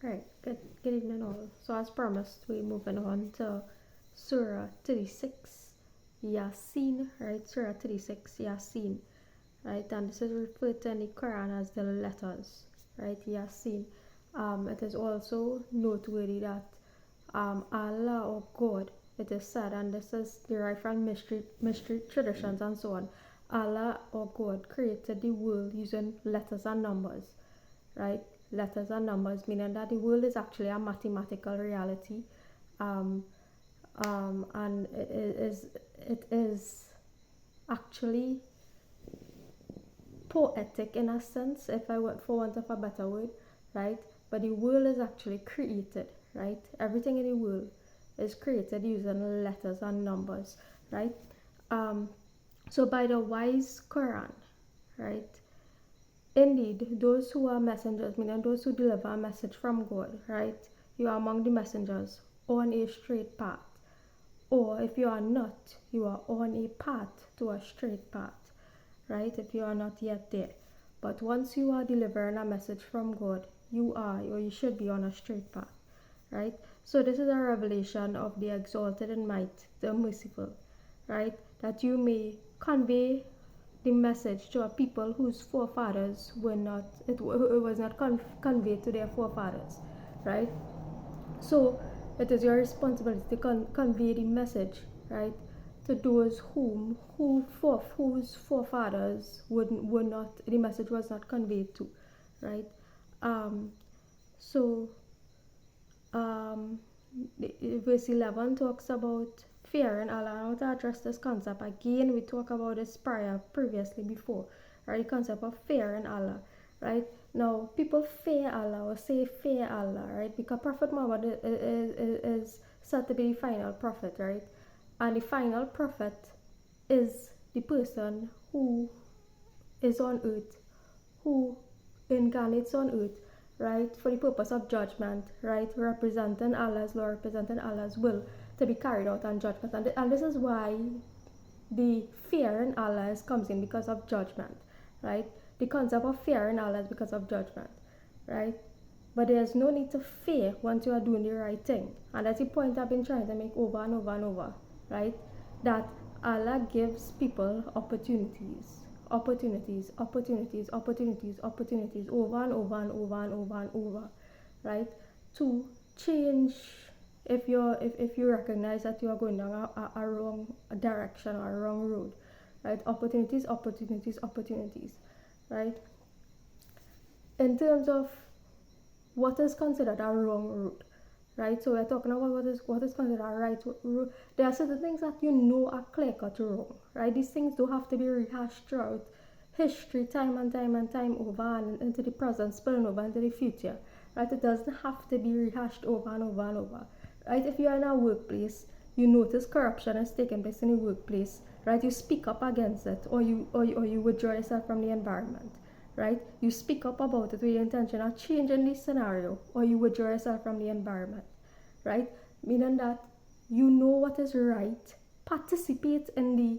Right, good evening all. So as promised, we're moving on to Surah 36, Ya Seen, right? Surah 36, Ya Seen, right? And this is referred to in the Quran as the letters, right? Ya Seen. It is also noteworthy that Allah or God, it is said, and this is derived from mystery traditions and so on. Allah or God created the world using letters and numbers, right? Letters and numbers, meaning that the world is actually a mathematical reality, um, and it is actually poetic in a sense, if I were for want of a better word, right? But the world is actually created, right? Everything in the world is created using letters and numbers, right? Um, so by the wise Quran, right? Indeed, those who are messengers, meaning those who deliver a message from God, right? You are among the messengers on a straight path. Or if you are not, you are on a path to a straight path, right? If you are not yet there. But once you are delivering a message from God, you are or you should be on a straight path, right? So this is a revelation of the exalted in might, the merciful, right? That you may convey the message to a people whose forefathers were not, it was not conveyed to their forefathers, right? So it is your responsibility to convey the message, right, to those whose forefathers were not, the message was not conveyed to, right? Um, so um, verse 11 talks about fear and Allah. I want to address this concept again. We talked about this previously before, right? The concept of fear and Allah, right? Now people fear Allah or say fear Allah, right? Because Prophet Muhammad is said to be the final prophet, right? And the final prophet is the person who is on earth, who incarnates on earth, right, for the purpose of judgment, right, representing Allah's law, representing Allah's will to be carried out on judgment. And this is why the fear in Allah comes in, because of judgment, right? The concept of fear in Allah is because of judgment, right? But there's no need to fear once you are doing the right thing. And that's the point I've been trying to make over and over and over, right? That Allah gives people opportunities, opportunities, opportunities, opportunities, opportunities over and over and over and over and over, right? To change, if you recognize that you are going down a wrong direction or a wrong road, right? Opportunities, opportunities, opportunities, right? In terms of what is considered a wrong route, right? So we're talking about what is considered a right route. There are certain things that you know are clear cut wrong, right? These things don't have to be rehashed throughout history, time and time and time over, and into the present, spilling over into the future, right? It doesn't have to be rehashed over and over and over, right? If you are in a workplace, you notice corruption is taking place in the workplace, right? You speak up against it, or you withdraw yourself from the environment, right? You speak up about it with the intention of changing the scenario, or you withdraw yourself from the environment, right? Meaning that you know what is right, participate in the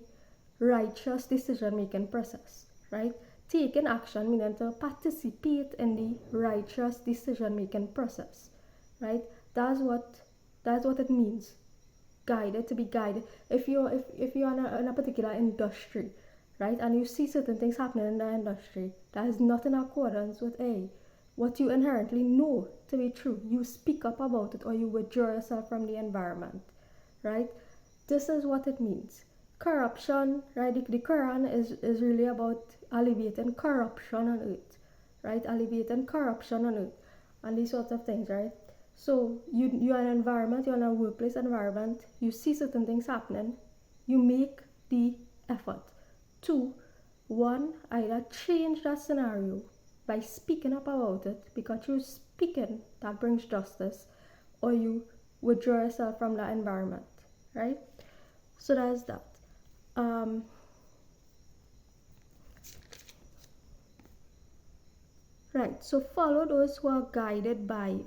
righteous decision making process, right? Taking action meaning to participate in the righteous decision making process, right? That's what it means. Guided, to be guided. If you're in a particular industry, right, and you see certain things happening in the industry that is not in accordance with what you inherently know to be true, you speak up about it, or you withdraw yourself from the environment, right? This is what it means. Corruption, right? The Quran is really about alleviating corruption on earth, right? Alleviating corruption on earth and these sorts of things, right? So you're in an environment, you're in a workplace environment, you see certain things happening, you make the effort to, one, either change that scenario by speaking up about it, because through speaking that brings justice, or you withdraw yourself from that environment, right? So that's that. Right, so follow those who are guided by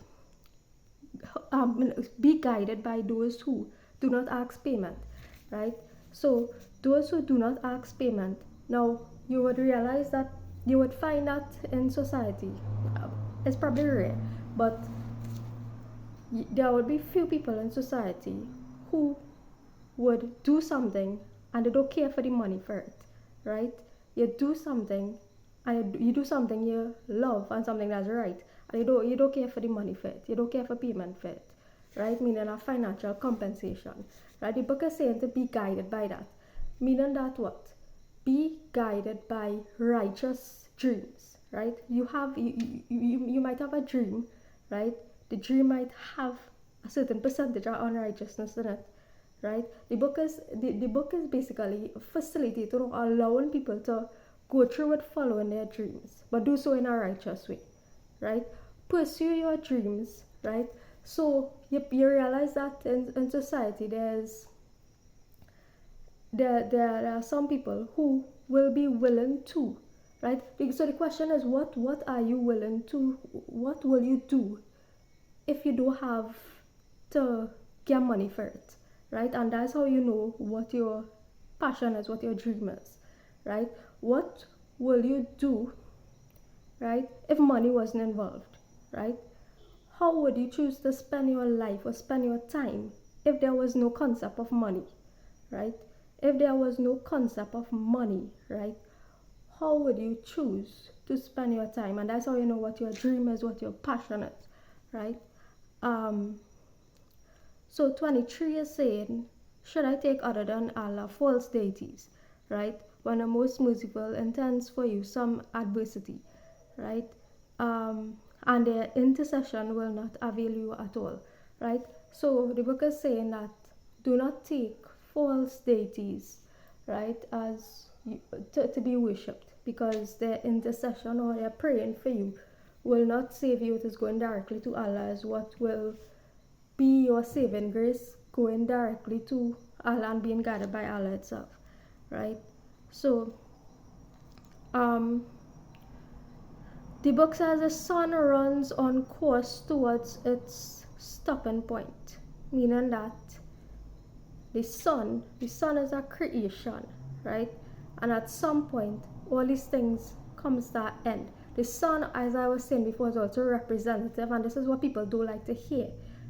be guided by those who do not ask payment, right? So those who do not ask payment, now you would realize that you would find that in society, it's probably rare, but there would be few people in society who would do something and they don't care for the money for it, right? You do something and you do something you love and something that's right, and you don't care for the money for it. You don't care for payment for it, right? Meaning a financial compensation, right? The book is saying to be guided by that, meaning that what? Be guided by righteous dreams, right? You might have a dream, right? The dream might have a certain percentage of unrighteousness in it, right? The book is basically facilitating or allowing people to go through with following their dreams, but do so in a righteous way, right? Pursue your dreams, right? So you realize that in society there are some people who will be willing to, right? So the question is, what are you willing to, what will you do if you don't have to get money for it, right? And that's how you know what your passion is, what your dream is, right? What will you do, right, if money wasn't involved, right? How would you choose to spend your life or spend your time if there was no concept of money, right? If there was no concept of money, right, how would you choose to spend your time? And that's how you know what your dream is, what your passion is, right? um so 23 is saying, should I take other than Allah false deities, right? When the most merciful intends for you some adversity, right? And their intercession will not avail you at all, right? So the book is saying that do not take false deities, right, as to be worshipped, because their intercession or their praying for you will not save you. It is going directly to Allah as what will be your saving grace, going directly to Allah and being guided by Allah itself, right? So the book says the sun runs on course towards its stopping point, meaning that the sun is a creation, right? And at some point all these things comes to an end. The sun, as I was saying before, is also representative, and this is what people don't like to hear,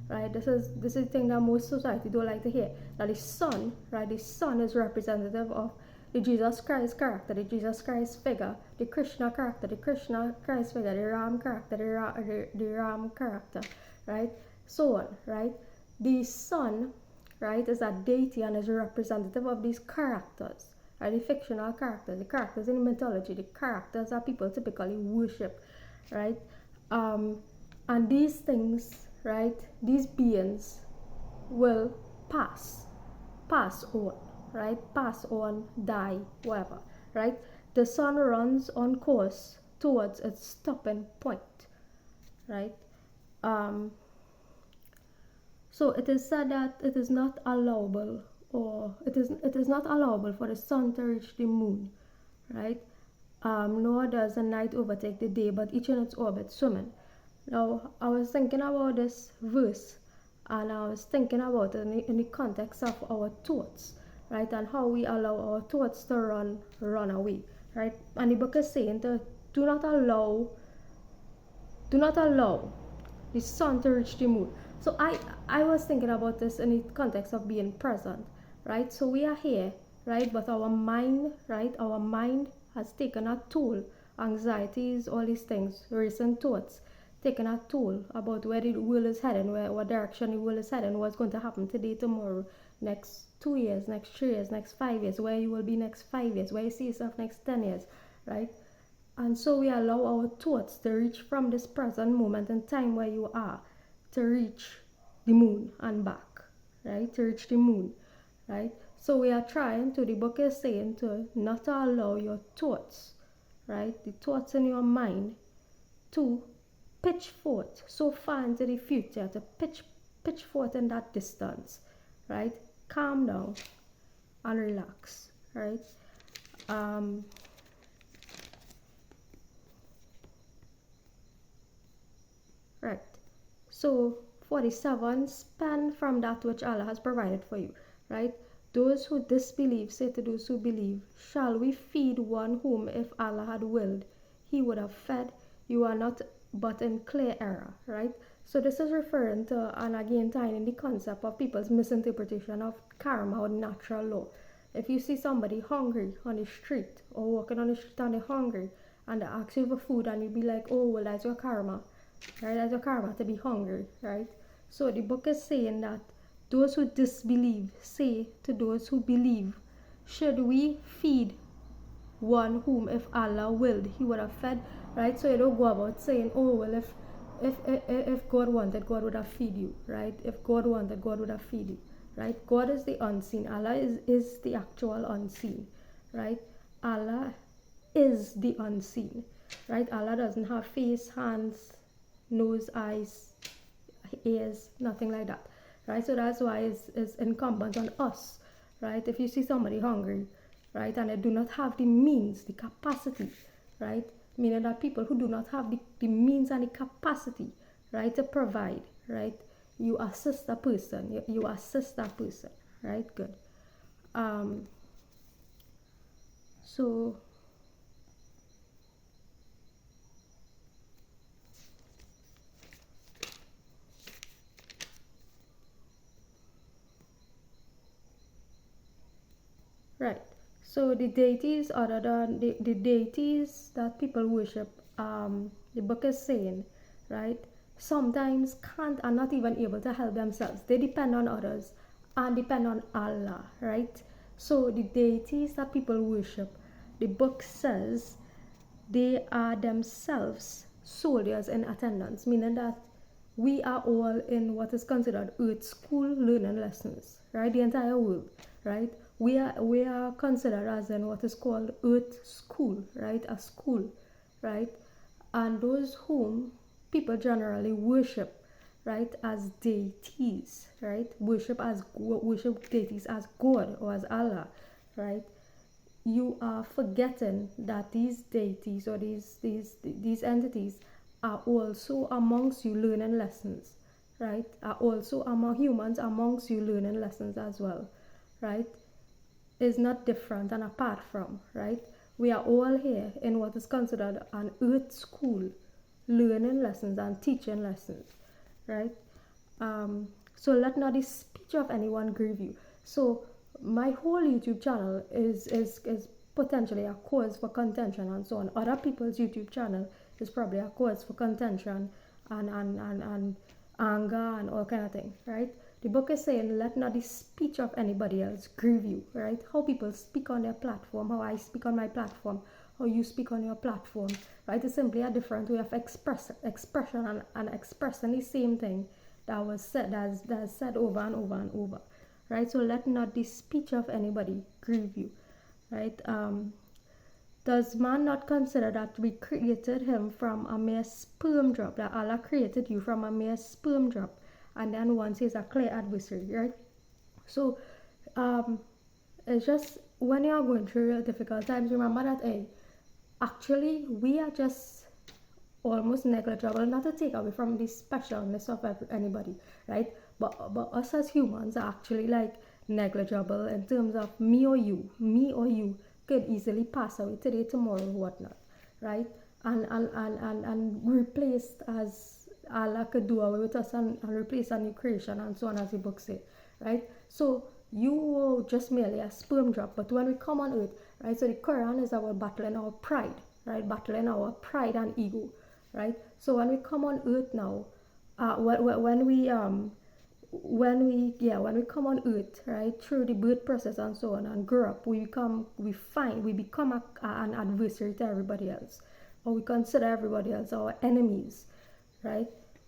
right? This is the thing that most society don't like to hear, that the sun, right, the sun is representative of the Jesus Christ character, the Jesus Christ figure, the Krishna character, the Krishna Christ figure, the Ram character, the Ram character, right? So on, right? The sun, right, is a deity and is a representative of these characters, right? The fictional characters, the characters in mythology, the characters that people typically worship, right? And these things, right, these beings will pass on, right? Pass on, die, whatever, right? The sun runs on course towards its stopping point, right? So it is said that it is not allowable, or it is not allowable for the sun to reach the moon, right? Nor does the night overtake the day, but each in its orbit swimming. Now, I was thinking about this verse, and I was thinking about it in the context of our thoughts, right? And how we allow our thoughts to run away, right? And the book is saying to do not allow the sun to reach the moon. So I was thinking about this in the context of being present, right? So we are here, right? But our mind, right? Our mind has taken a toll. Anxieties, all these things, racing thoughts, taking a toll about where the world is heading, what direction the world is heading, what's going to happen today, tomorrow, next 2 years, next 3 years, next 5 years, where you will be next 5 years, where you see yourself next 10 years, right? And so we allow our thoughts to reach from this present moment in time where you are, to reach the moon and back, right? To reach the moon, right? So we are trying to, the book is saying to not allow your thoughts, right? The thoughts in your mind to pitch forth so far into the future, to pitch forth in that distance, right? Calm down and relax, right? Right. So 47, spend from that which Allah has provided for you, right? Those who disbelieve say to those who believe, shall we feed one whom if Allah had willed, he would have fed? You are not but in clear error, right? So this is referring to, and again tying in the concept of people's misinterpretation of karma or natural law. If you see somebody hungry on the street or walking on the street and they're hungry and they ask you for food and you be like, oh, well, that's your karma, right? That's your karma to be hungry, right? So the book is saying that those who disbelieve say to those who believe, should we feed one whom if Allah willed he would have fed, right? So you don't go about saying, oh well, if God wanted, God would have feed you, right? If God wanted, God would have feed you, right? God is the unseen. Allah is the actual unseen, right? Allah is the unseen, right? Allah doesn't have face, hands, nose, eyes, ears, nothing like that, right? So that's why it's incumbent on us, right? If you see somebody hungry, right, and they do not have the means, the capacity, right, meaning that people who do not have the means and the capacity, right, to provide, right, you assist a person, you assist that person, right? Good. So right. So the deities other than the deities that people worship, the book is saying, right, sometimes can't are not even able to help themselves. They depend on others and depend on Allah, right? So the deities that people worship, the book says they are themselves soldiers in attendance, meaning that we are all in what is considered earth school learning lessons, right? The entire world, right? We are considered as in what is called earth school, right? A school, right? And those whom people generally worship, right, as deities, right? Worship deities as God or as Allah, right? You are forgetting that these deities or these entities are also amongst you learning lessons, right? Are also among humans amongst you learning lessons as well, right? Is not different and apart from, right? We are all here in what is considered an earth school, learning lessons and teaching lessons, right? So let not the speech of anyone grieve you. So my whole YouTube channel is potentially a cause for contention and so on. Other people's YouTube channel is probably a cause for contention and anger and all kind of thing, right? The book is saying, let not the speech of anybody else grieve you, right? How people speak on their platform, how I speak on my platform, how you speak on your platform, right? It's simply a different way of expression and expressing the same thing that was said, that's said over and over and over, right? So let not the speech of anybody grieve you, right? Does man not consider that we created him from a mere sperm drop, that Allah created you from a mere sperm drop, and then once he's a clear adversary, right? So it's just when you are going through difficult times, remember that, hey, actually we are just almost negligible, not to take away from the specialness of anybody, right? But us as humans are actually like negligible in terms of me or you could easily pass away today, tomorrow, whatnot, right? And replaced, as Allah could do away with us and replace a new creation and so on, as the book said, right? So you were just merely a sperm drop, but when we come on earth, right? So the Quran is about battling our pride, right? Battling our pride and ego, right? So when we come on earth now, when we come on earth, right, through the birth process and so on, and grow up, we become an adversary to everybody else, or we consider everybody else our enemies, right?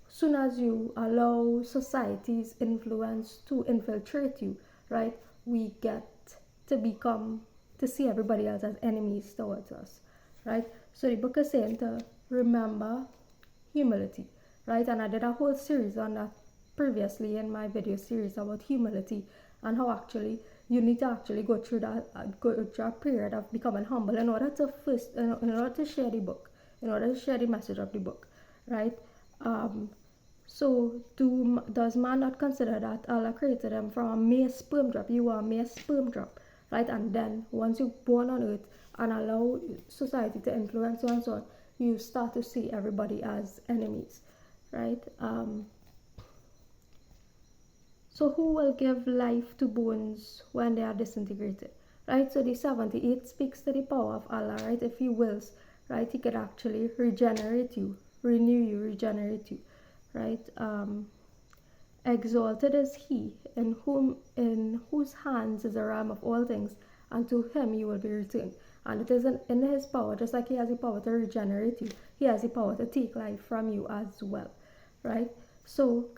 Soon as you allow society's influence to infiltrate you, right, we get to see everybody else as enemies towards us, right? So the book is saying to remember humility, right? And I did a whole series on that previously in my video series about humility and how actually you need to actually go through a period of becoming humble in order to share the book, in order to share the message of the book, right? So does man not consider that Allah created him from a mere sperm drop? You are a mere sperm drop, right? And then once you're born on earth and allow society to influence you and so on, you start to see everybody as enemies, right? So who will give life to bones when they are disintegrated? Right? So the 78 speaks to the power of Allah, right? If he wills, right, he could actually regenerate you, renew you, regenerate you, right? Exalted is he in whose hands is the realm of all things, and to him you will be returned. And it is in his power, just like he has the power to regenerate you, he has the power to take life from you as well, right? So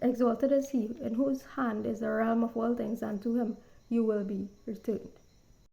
exalted is he in whose hand is the realm of all things, and to him you will be returned.